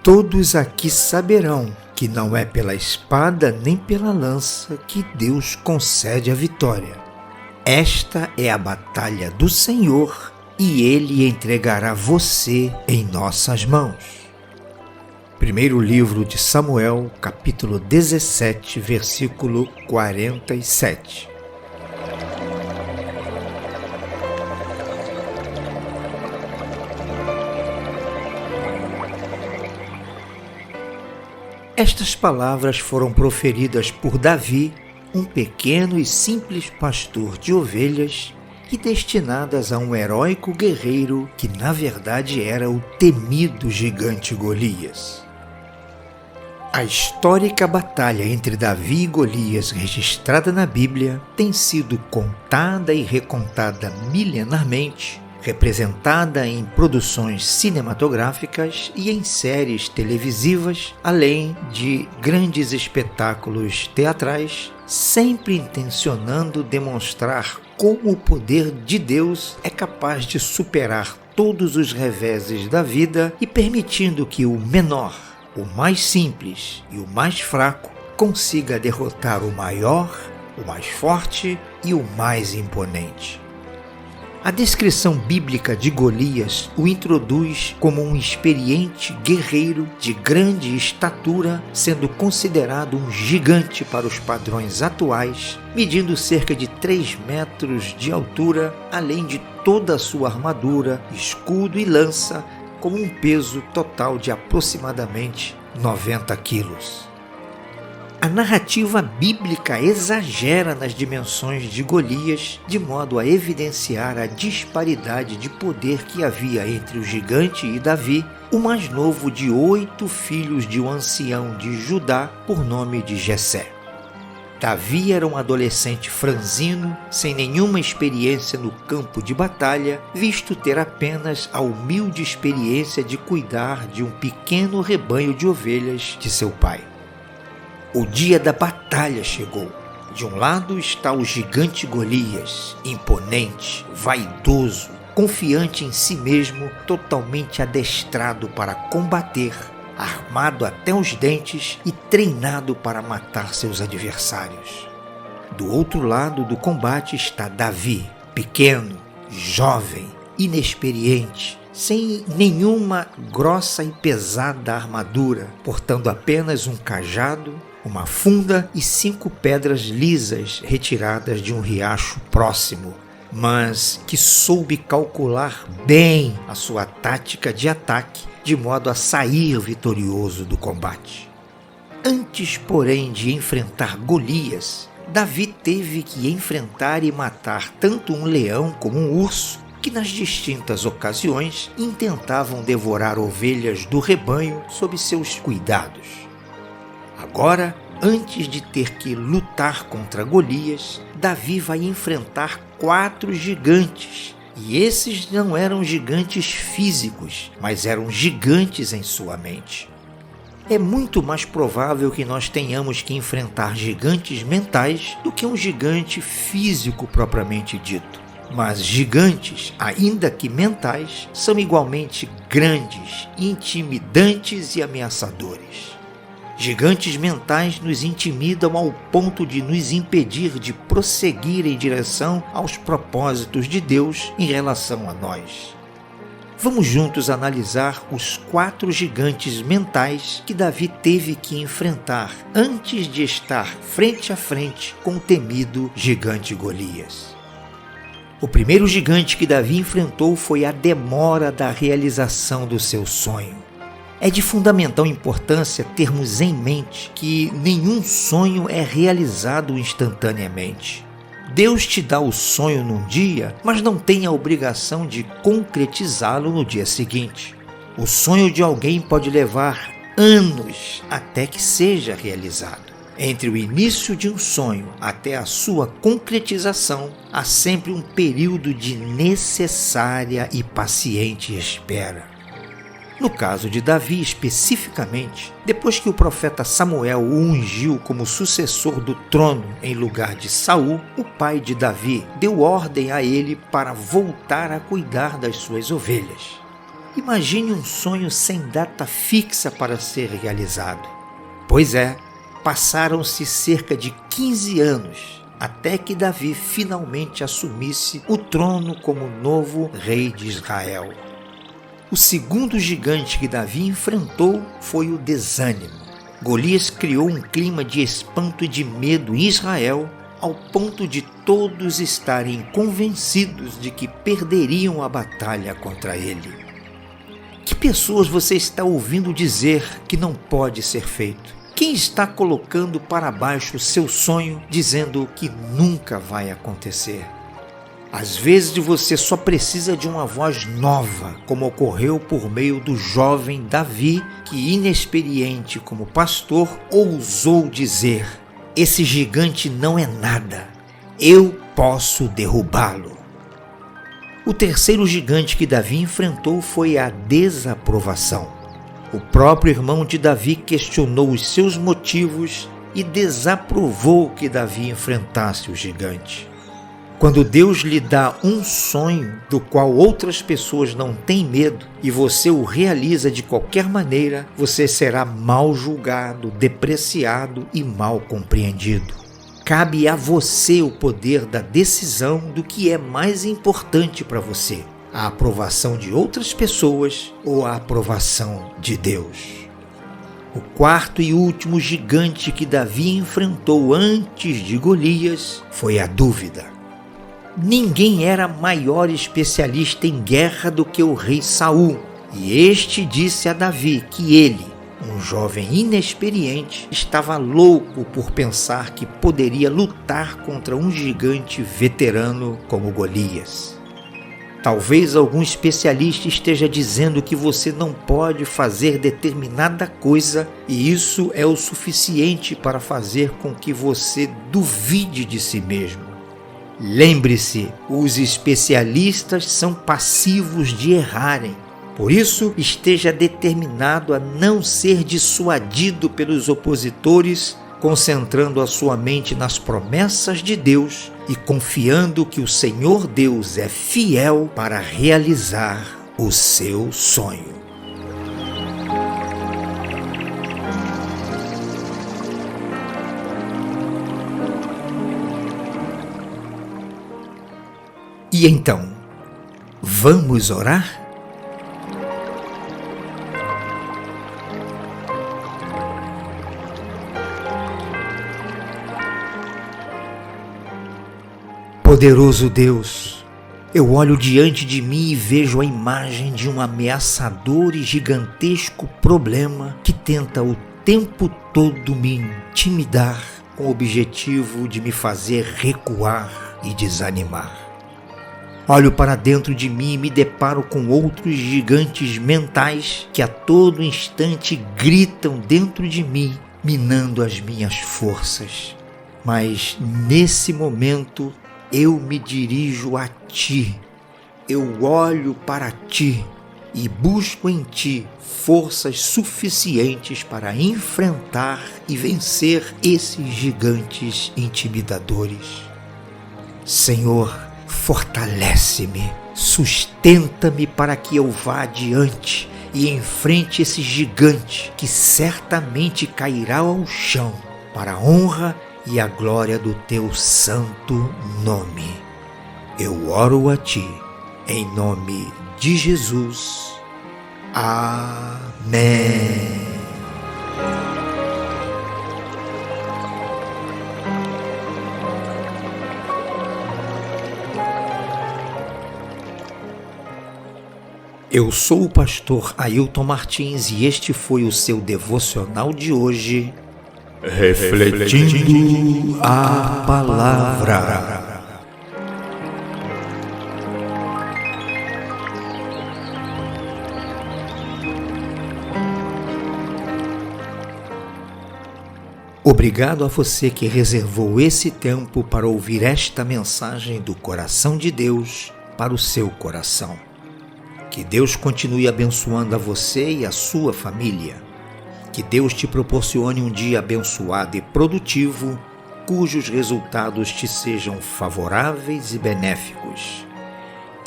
Todos aqui saberão que não é pela espada nem pela lança que Deus concede a vitória. Esta é a batalha do Senhor e Ele entregará você em nossas mãos. Primeiro livro de Samuel, capítulo 17, versículo 47. Estas palavras foram proferidas por Davi, um pequeno e simples pastor de ovelhas, e destinadas a um heróico guerreiro que na verdade era o temido gigante Golias. A histórica batalha entre Davi e Golias, registrada na Bíblia, tem sido contada e recontada milenarmente, representada em produções cinematográficas e em séries televisivas, além de grandes espetáculos teatrais, sempre intencionando demonstrar como o poder de Deus é capaz de superar todos os reveses da vida e permitindo que o menor, o mais simples e o mais fraco consiga derrotar o maior, o mais forte e o mais imponente. A descrição bíblica de Golias o introduz como um experiente guerreiro de grande estatura, sendo considerado um gigante para os padrões atuais, medindo cerca de 3 metros de altura, além de toda a sua armadura, escudo e lança, com um peso total de aproximadamente 90 quilos. A narrativa bíblica exagera nas dimensões de Golias, de modo a evidenciar a disparidade de poder que havia entre o gigante e Davi, o mais novo de 8 filhos de um ancião de Judá por nome de Jessé. Davi era um adolescente franzino, sem nenhuma experiência no campo de batalha, visto ter apenas a humilde experiência de cuidar de um pequeno rebanho de ovelhas de seu pai. O dia da batalha chegou. De um lado está o gigante Golias, imponente, vaidoso, confiante em si mesmo, totalmente adestrado para combater, armado até os dentes e treinado para matar seus adversários. Do outro lado do combate está Davi, pequeno, jovem, inexperiente, sem nenhuma grossa e pesada armadura, portando apenas um cajado, uma funda e 5 pedras lisas retiradas de um riacho próximo, mas que soube calcular bem a sua tática de ataque, de modo a sair vitorioso do combate. Antes, porém, de enfrentar Golias, Davi teve que enfrentar e matar tanto um leão como um urso, que nas distintas ocasiões intentavam devorar ovelhas do rebanho sob seus cuidados. Agora, antes de ter que lutar contra Golias, Davi vai enfrentar 4 gigantes, e esses não eram gigantes físicos, mas eram gigantes em sua mente. É muito mais provável que nós tenhamos que enfrentar gigantes mentais do que um gigante físico propriamente dito. Mas gigantes, ainda que mentais, são igualmente grandes, intimidantes e ameaçadores. Gigantes mentais nos intimidam ao ponto de nos impedir de prosseguir em direção aos propósitos de Deus em relação a nós. Vamos juntos analisar os 4 gigantes mentais que Davi teve que enfrentar antes de estar frente a frente com o temido gigante Golias. O primeiro gigante que Davi enfrentou foi a demora da realização do seu sonho. É de fundamental importância termos em mente que nenhum sonho é realizado instantaneamente. Deus te dá o sonho num dia, mas não tem a obrigação de concretizá-lo no dia seguinte. O sonho de alguém pode levar anos até que seja realizado. Entre o início de um sonho até a sua concretização, há sempre um período de necessária e paciente espera. No caso de Davi especificamente, depois que o profeta Samuel o ungiu como sucessor do trono em lugar de Saul, o pai de Davi deu ordem a ele para voltar a cuidar das suas ovelhas. Imagine um sonho sem data fixa para ser realizado. Pois é, passaram-se cerca de 15 anos até que Davi finalmente assumisse o trono como novo rei de Israel. O segundo gigante que Davi enfrentou foi o desânimo. Golias criou um clima de espanto e de medo em Israel, ao ponto de todos estarem convencidos de que perderiam a batalha contra ele. Que pessoas você está ouvindo dizer que não pode ser feito? Quem está colocando para baixo o seu sonho, dizendo que nunca vai acontecer? Às vezes você só precisa de uma voz nova, como ocorreu por meio do jovem Davi, que, inexperiente como pastor, ousou dizer: esse gigante não é nada, eu posso derrubá-lo. O terceiro gigante que Davi enfrentou foi a desaprovação. O próprio irmão de Davi questionou os seus motivos e desaprovou que Davi enfrentasse o gigante. Quando Deus lhe dá um sonho do qual outras pessoas não têm medo e você o realiza de qualquer maneira, você será mal julgado, depreciado e mal compreendido. Cabe a você o poder da decisão do que é mais importante para você: a aprovação de outras pessoas ou a aprovação de Deus. O quarto e último gigante que Davi enfrentou antes de Golias foi a dúvida. Ninguém era maior especialista em guerra do que o rei Saul, e este disse a Davi que ele, um jovem inexperiente, estava louco por pensar que poderia lutar contra um gigante veterano como Golias. Talvez algum especialista esteja dizendo que você não pode fazer determinada coisa e isso é o suficiente para fazer com que você duvide de si mesmo. Lembre-se, os especialistas são passivos de errarem. Por isso, esteja determinado a não ser dissuadido pelos opositores, concentrando a sua mente nas promessas de Deus e confiando que o Senhor Deus é fiel para realizar o seu sonho. E então, vamos orar? Poderoso Deus, eu olho diante de mim e vejo a imagem de um ameaçador e gigantesco problema que tenta o tempo todo me intimidar com o objetivo de me fazer recuar e desanimar. Olho para dentro de mim e me deparo com outros gigantes mentais que a todo instante gritam dentro de mim, minando as minhas forças. Mas nesse momento eu me dirijo a Ti. Eu olho para Ti e busco em Ti forças suficientes para enfrentar e vencer esses gigantes intimidadores. Senhor, fortalece-me, sustenta-me para que eu vá adiante e enfrente esse gigante que certamente cairá ao chão para a honra e a glória do Teu santo nome. Eu oro a Ti, em nome de Jesus. Amém. Eu sou o pastor Ailton Martins e este foi o seu devocional de hoje, Refletindo a Palavra. Obrigado a você que reservou esse tempo para ouvir esta mensagem do coração de Deus para o seu coração. Que Deus continue abençoando a você e a sua família. Que Deus te proporcione um dia abençoado e produtivo, cujos resultados te sejam favoráveis e benéficos.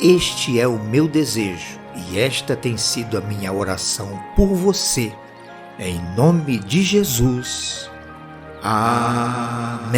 Este é o meu desejo E esta tem sido a minha oração por você. Em nome de Jesus. Amém.